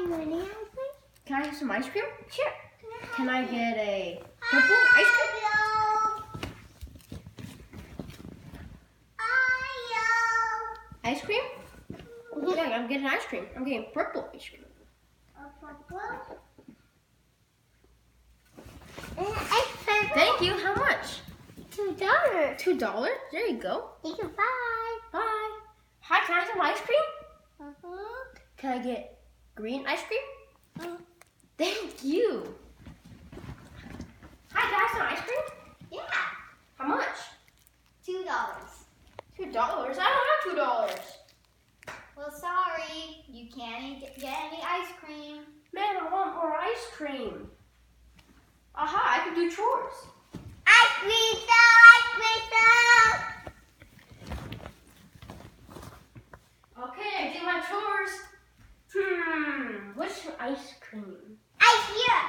you want any ice cream? Can I have some ice cream? Sure. Can I get a purple ice cream? Ice cream? Yeah, I'm getting ice cream. I'm getting purple ice cream. Thank you. How much? $2. $2? There you go. Thank you. Bye. Bye. Hi, can I have some ice cream? Uh-huh. Can I get green ice cream? Thank you. Hi, can I have some ice cream? Yeah. How much? $2. $2? I don't have $2. Well, sorry. You can't get any ice cream. Man, I want more ice cream. Aha, I can do chores. Ice cream stop! Okay, I did my chores. Which ice cream? Ice here.